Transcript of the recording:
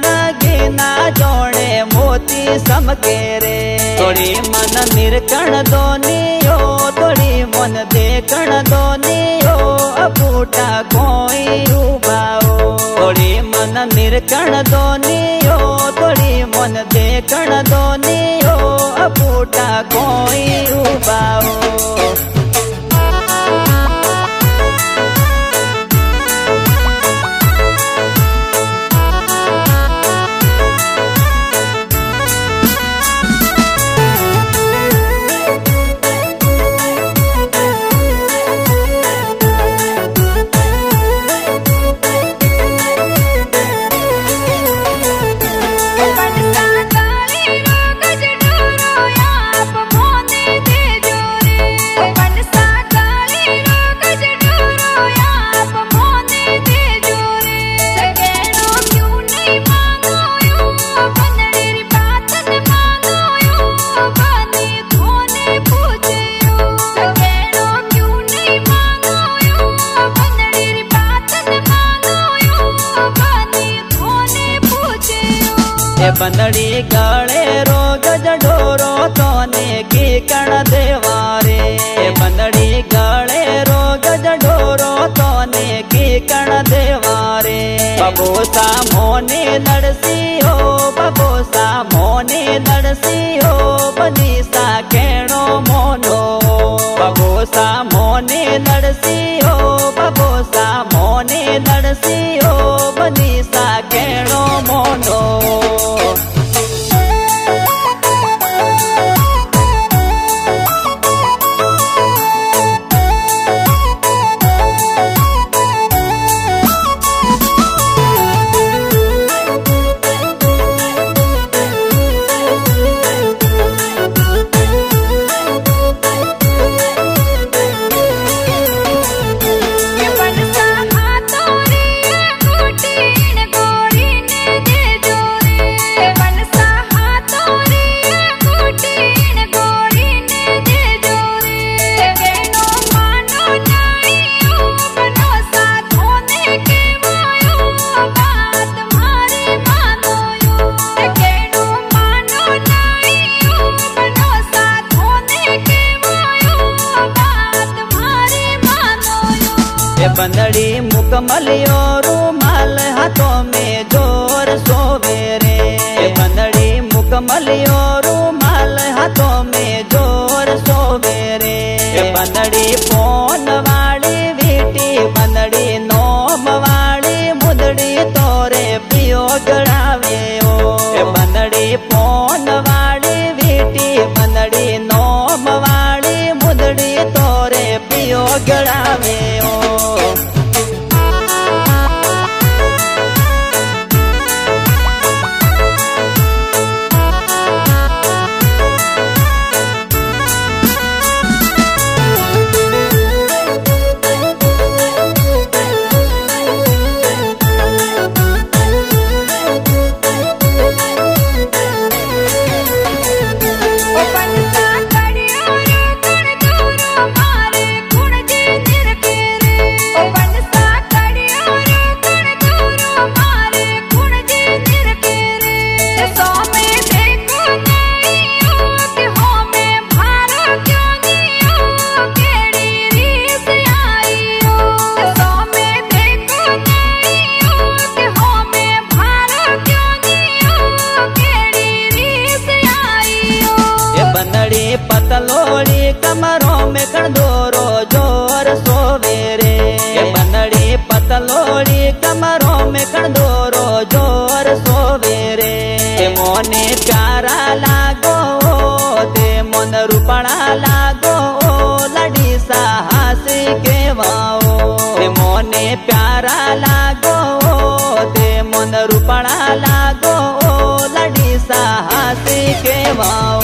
नगीना जोड़े मोती समके रे थोड़ी मन निरकण दोनियो थोड़ी मन देखण दोनियो बूटा कोई उबाओ थोड़ी मन निरकण दोनियो थोड़ी मन देखण दोनियो बूटा कोई उबाओ बंदड़ी गले रो गज ढोरो तोने की कण देवारे बंदड़ी गले रो गज ढोरो तोने की कण देवारे बबोसा मोने लड़सी हो बबोसा मोने लड़सी हो बनीसा केणो मोनो बबोसा मोने लड़सी हो बबोसा मोने लड़सी हो बनीसा केणो मोनो बंदड़ी मुकमलियो रूमाल हाथों में जोर सोवे रे बंदड़ी मुकमलियो रूमाल हाथों में जोर सोवे रे बंदड़ी फोन वाली बीटी बंदड़ी नोम वाली मुदड़ी तोरे पियो गड़ावे ओ बंदड़ी फोन वाली बीटी बंदड़ी नोम वाली मुदड़ी तोरे पियो गड़ावे ओ पतलोड़ी कमरों में कंदोरो जोर सोवे रे बंदड़ी पतलोड़ी कमरों में कंदोरो जोर सोवे रे मोने प्यारा लागो ते मन रूपड़ा लागो लड़ी साहस के वाओ मोने प्यारा लागो ते मन रूपड़ा लागो लड़ी साहस के वाओ